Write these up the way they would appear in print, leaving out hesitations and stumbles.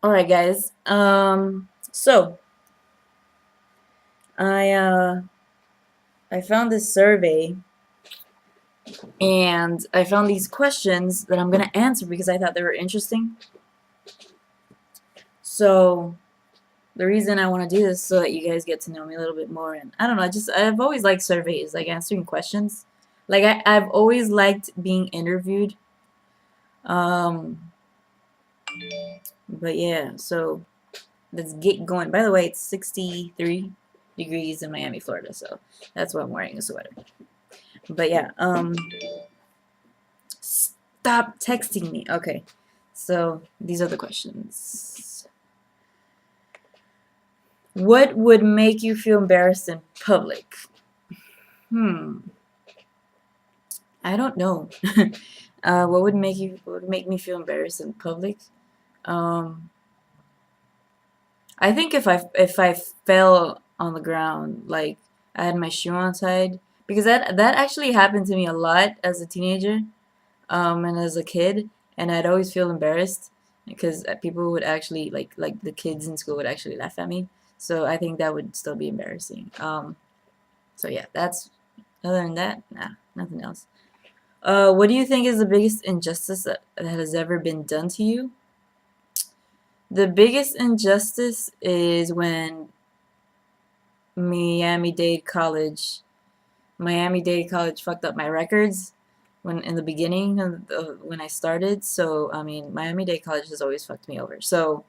All right, guys. So I uh I found this survey and I found these questions that I'm gonna answer because I thought they were interesting. So the reason I want to do this is so that you guys get to know me a little bit more. And I don't know, I've always liked surveys, like answering questions. Like I've always liked being interviewed. Um, but yeah, so let's get going. By the way, it's 63 degrees in Miami, Florida, so that's why I'm wearing a sweater. But yeah, stop texting me. Okay, so these are the questions. What would make you feel embarrassed in public? Hmm, I don't know. What would make me feel embarrassed in public? Um, I think if I fell on the ground, like I had my shoe untied, because that actually happened to me a lot as a teenager, and as a kid, and I'd always feel embarrassed because people would actually like the kids in school would actually laugh at me. So I think that would still be embarrassing. So yeah, that's other than that, nah, nothing else. What do you think is the biggest injustice that has ever been done to you? The biggest injustice is when Miami-Dade College, Miami-Dade College fucked up my records when in the beginning of when I started. So I mean, Miami-Dade College has always fucked me over. So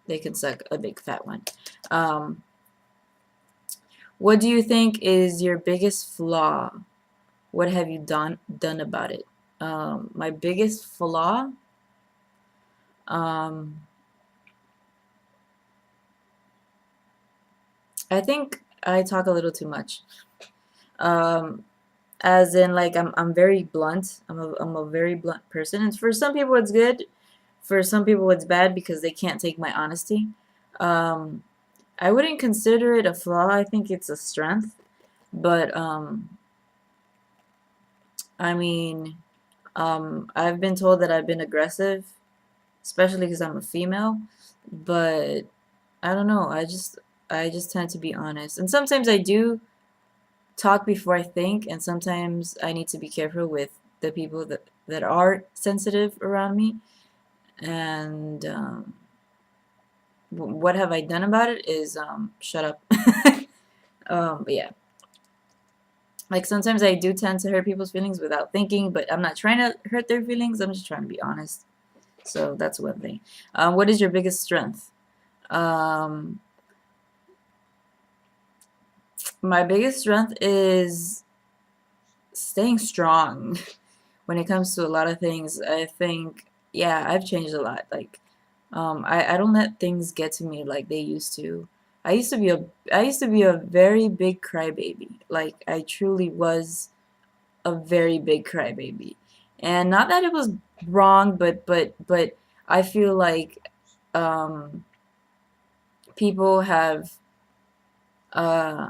they can suck a big fat one. Um, what do you think is your biggest flaw? What have you done about it? My biggest flaw. Um, I think I talk a little too much. Um, as in like I'm very blunt. I'm a very blunt person, and for some people it's good. For some people it's bad because they can't take my honesty. Um, I wouldn't consider it a flaw. I think it's a strength. But I mean, I've been told that I've been aggressive, especially because I'm a female. But I don't know. I just tend to be honest, and sometimes I do talk before I think, and sometimes I need to be careful with the people that are sensitive around me. And what have I done about it is shut up. But yeah, like sometimes I do tend to hurt people's feelings without thinking, but I'm not trying to hurt their feelings. I'm just trying to be honest. So that's one thing. What is your biggest strength? Um, my biggest strength is staying strong when it comes to a lot of things. I think, yeah, I've changed a lot. Like, I don't let things get to me like they used to. I used to be a very big crybaby. Like I truly was a very big crybaby. And not that it was wrong, but I feel like um, people have uh,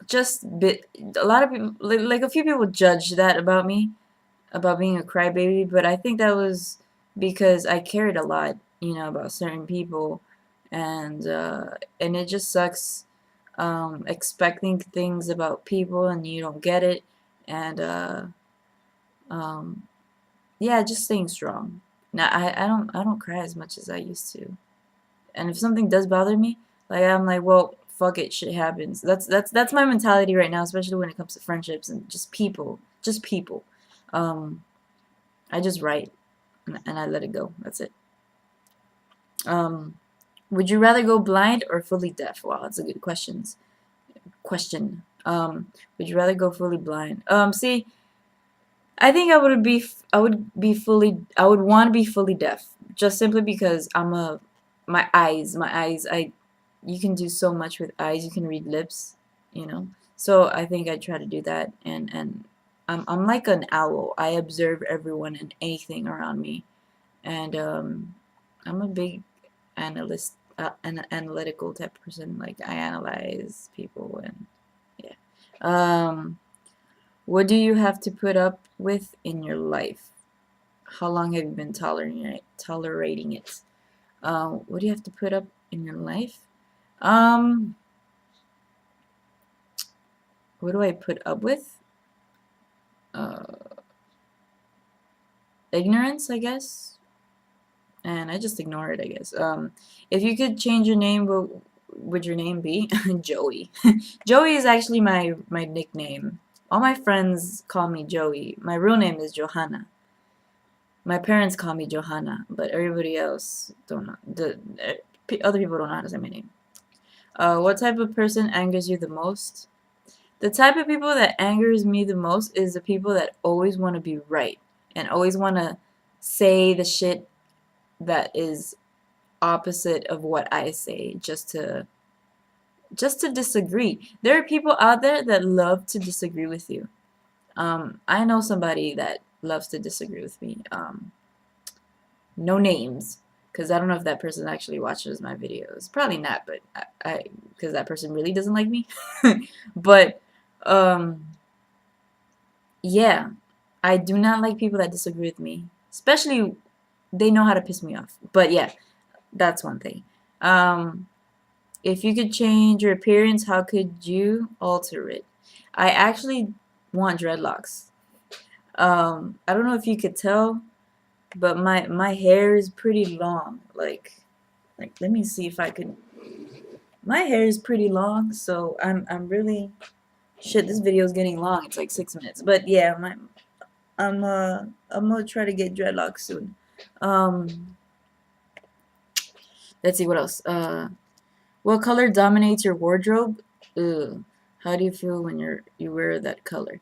just bit a lot of people like a few people judge that about me about being a crybaby, but I think that was because I cared a lot, about certain people, and it just sucks expecting things about people and you don't get it, and um, yeah, just staying strong. Now I don't cry as much as I used to, and if something does bother me, like I'm like, well, fuck it, shit happens. That's my mentality right now, especially when it comes to friendships and just people, just people. Um, I just write and I let it go. That's it. Um, would you rather go blind or fully deaf? Wow, that's a good question. Would you rather go fully blind? See, I think I would want to be fully deaf, just simply because my eyes, you can do so much with eyes. You can read lips, you know. So I think I'd try to do that, and I'm like an owl. I observe everyone and anything around me, and I'm a big an analytical type person. Like I analyze people, and yeah. What do you have to put up with in your life? How long have you been tolerating it? What do you have to put up in your life? Um, what do I put up with? Uh, Ignorance, I guess. And I just ignore it, I guess. If you could change your name, what would your name be? Joey. Joey is actually my nickname. All my friends call me Joey. My real name is Johanna. My parents call me Johanna, but everybody else don't know. Other people don't know how to say my name. What type of person angers you the most? The type of people that angers me the most is the people that always want to be right and always want to say the shit that is opposite of what I say just to disagree. There are people out there that love to disagree with you. I know somebody that loves to disagree with me. No names, because I don't know if that person actually watches my videos. Probably not, but I because that person really doesn't like me. But um, yeah, I do not like people that disagree with me, especially they know how to piss me off. But yeah, that's one thing. Um, if you could change your appearance, how could you alter it? I actually want dreadlocks. I don't know if you could tell, but my hair is pretty long. Like let me see if I can. My hair is pretty long, so I'm really shit. This video is getting long. It's like 6 minutes, but yeah, my I'm gonna try to get dreadlocks soon. Um, let's see what else. What color dominates your wardrobe? Ugh. How do you feel when you wear that color?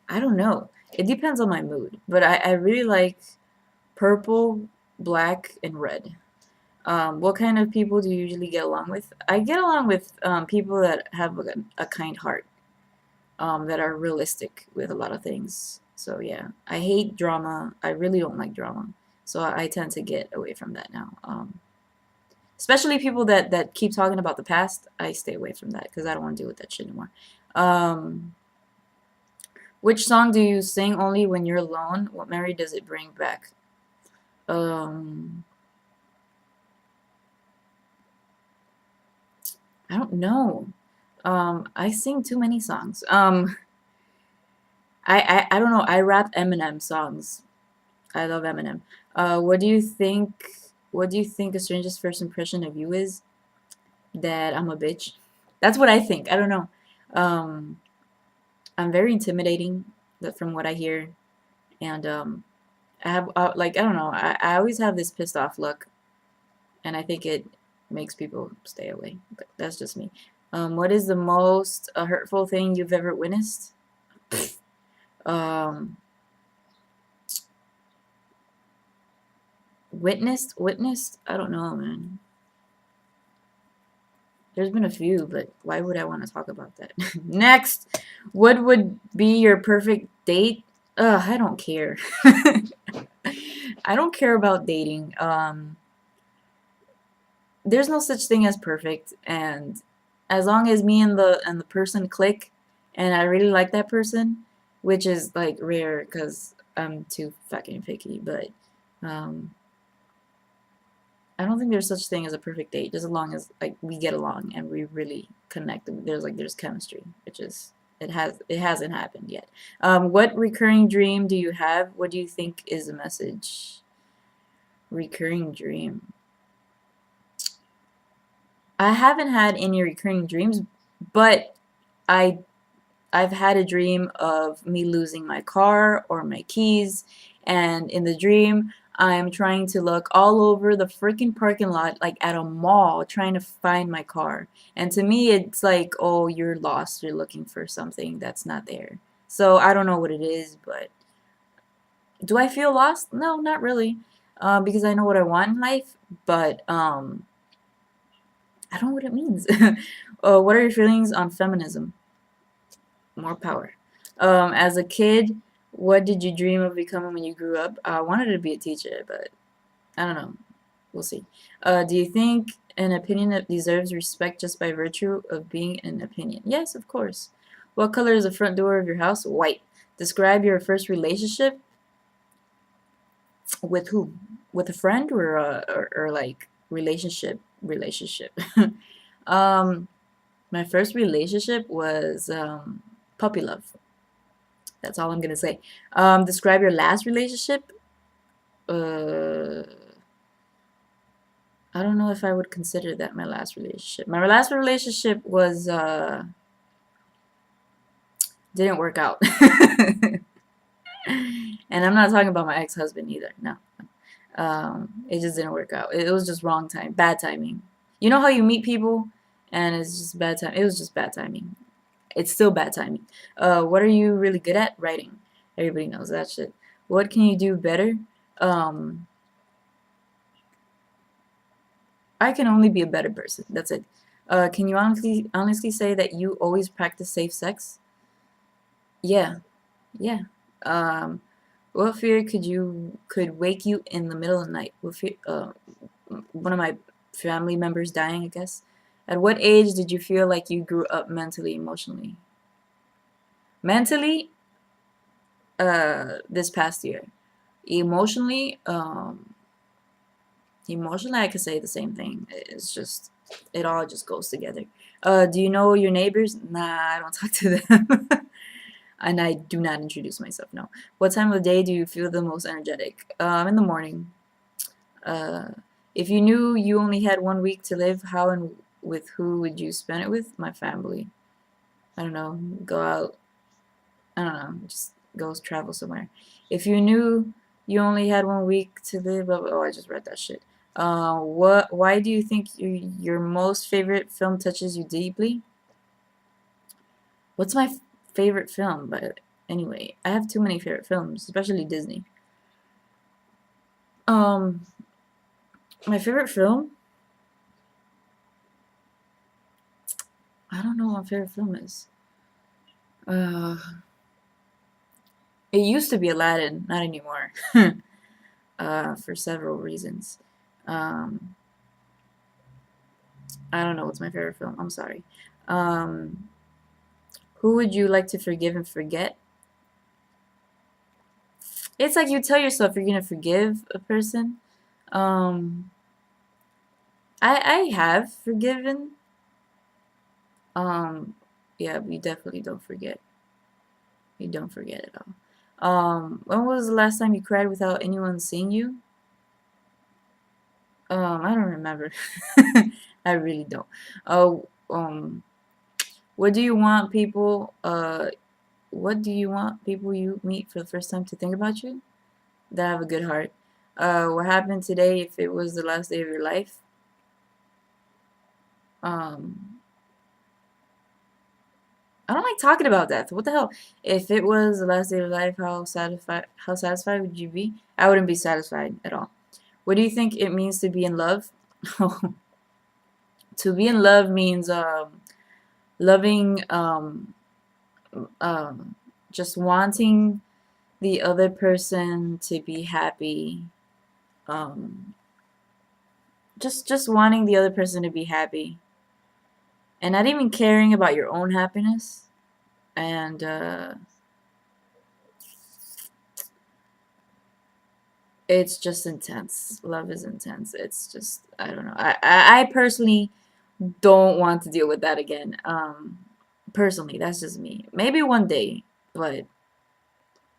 I don't know. It depends on my mood, but I really like purple, black, and red. What kind of people do you usually get along with? I get along with people that have a kind heart, that are realistic with a lot of things. So yeah, I hate drama. I really don't like drama. So I tend to get away from that now. Especially people that keep talking about the past, I stay away from that because I don't want to deal with that shit anymore. Um, which song do you sing only when you're alone? What memory does it bring back? Um, I don't know. I sing too many songs. I don't know. I rap Eminem songs. I love Eminem. What do you think? What do you think a stranger's first impression of you is? That I'm a bitch. That's what I think. I don't know. Um, I'm very intimidating, from what I hear, and I have like I don't know. I always have this pissed off look, and I think it makes people stay away. But that's just me. What is the most hurtful thing you've ever witnessed? Um, witnessed? I don't know, man. There's been a few, but why would I want to talk about that? Next, what would be your perfect date? Ugh, I don't care. I don't care about dating. There's no such thing as perfect, and as long as me and the person click, and I really like that person, which is like rare because I'm too fucking picky, but um, I don't think there's such thing as a perfect date, just as long as like we get along and we really connect. There's chemistry, which is it hasn't happened yet. What recurring dream do you have? What do you think is the message? Recurring dream. I haven't had any recurring dreams, but I I've had a dream of me losing my car or my keys, and in the dream, I'm trying to look all over the freaking parking lot, like at a mall, trying to find my car. And to me, it's like, oh, you're lost. You're looking for something that's not there. So I don't know what it is, but do I feel lost? No, not really, because I know what I want in life, but I don't know what it means. What are your feelings on feminism? More power. As a kid, what did you dream of becoming when you grew up? I wanted to be a teacher, but I don't know. We'll see. Do you think an opinion that deserves respect just by virtue of being an opinion? Yes, of course. What color is the front door of your house? White. Describe your first relationship with who? With a friend or like? relationship. um, my first relationship was puppy love. That's all I'm gonna say. Describe your last relationship. Uh, I don't know if I would consider that my last relationship. My last relationship was didn't work out. And I'm not talking about my ex-husband either. No. It just didn't work out. It was just wrong time, bad timing. You know how you meet people and it's just bad time. It was just bad timing. It's still bad timing. What are you really good at? Writing. Everybody knows that shit. What can you do better? Um, I can only be a better person. That's it. Can you honestly say that you always practice safe sex? Yeah, yeah. Um, what fear could wake you in the middle of the night? What fear? One of my family members dying, I guess. At what age did you feel like you grew up mentally, emotionally? Mentally, this past year. Emotionally, I could say the same thing. It's just, it all just goes together. Do you know your neighbors? Nah, I don't talk to them. And I do not introduce myself, no. What time of the day do you feel the most energetic? In the morning. Uh, if you knew you only had 1 week to live, how and with who would you spend it with? My family. I don't know. Go out. I don't know. Just go travel somewhere. If you knew you only had 1 week to live, oh, I just read that shit. What? Why do you think your most favorite film touches you deeply? What's my favorite film? But anyway, I have too many favorite films, especially Disney. Um, my favorite film. I don't know what my favorite film is. Uh, it used to be Aladdin, not anymore. For several reasons. Um, I don't know what's my favorite film. I'm sorry. Um, who would you like to forgive and forget? It's like you tell yourself you're gonna forgive a person. Um, I have forgiven. Um, yeah, but you definitely don't forget. You don't forget at all. When was the last time you cried without anyone seeing you? I don't remember. I really don't. Oh, what do you want people? What do you want people you meet for the first time to think about you? That have a good heart. What happened today? If it was the last day of your life, um, I don't like talking about that. What the hell? If it was the last day of your life, how satisfied would you be? I wouldn't be satisfied at all. What do you think it means to be in love? To be in love means loving, um, just wanting the other person to be happy. Um, just wanting the other person to be happy, and not even caring about your own happiness. And it's just intense. Love is intense. It's just, I don't know. I personally don't want to deal with that again. Personally, that's just me. Maybe one day, but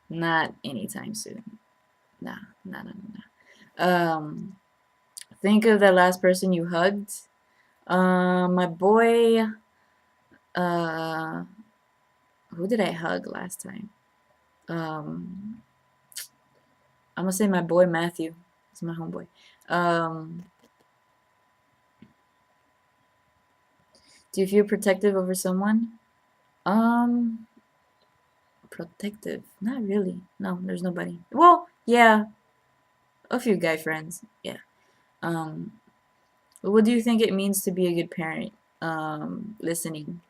not anytime soon. Nah, nah, nah, nah. Think of the last person you hugged. My boy. Uh, who did I hug last time? Um, I'm gonna say my boy Matthew. He's my homeboy. Um, do you feel protective over someone? Um, protective? Not really. No, there's nobody. Well, yeah, a few guy friends. Yeah. Um, what do you think it means to be a good parent? Listening.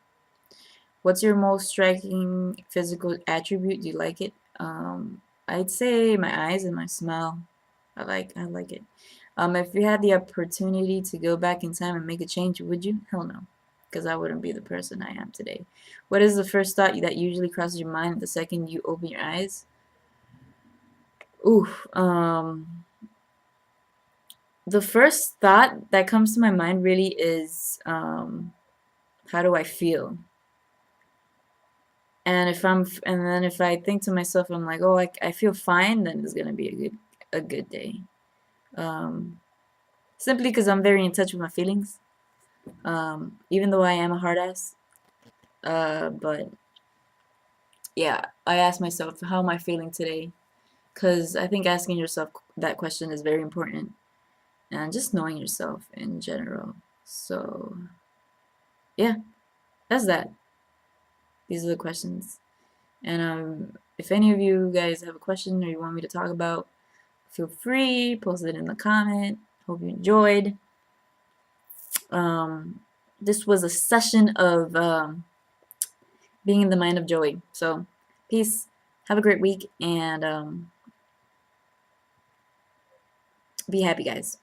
What's your most striking physical attribute? Do you like it? I'd say my eyes and my smile. I like it. If you had the opportunity to go back in time and make a change, would you? Hell no, because I wouldn't be the person I am today. What is the first thought that usually crosses your mind the second you open your eyes? Ooh, the first thought that comes to my mind really is, how do I feel? And and then if I think to myself, I'm like, oh, I feel fine, then it's gonna be a good day. Um, Simply because I'm very in touch with my feelings. Even though I am a hard ass. But yeah, I ask myself, how am I feeling today? Because I think asking yourself that question is very important, and just knowing yourself in general. So yeah, that's that. These are the questions. And if any of you guys have a question or you want me to talk about, feel free, post it in the comment. Hope you enjoyed. Um, this was a session of being in the mind of Joey. So, peace. Have a great week and be happy, guys.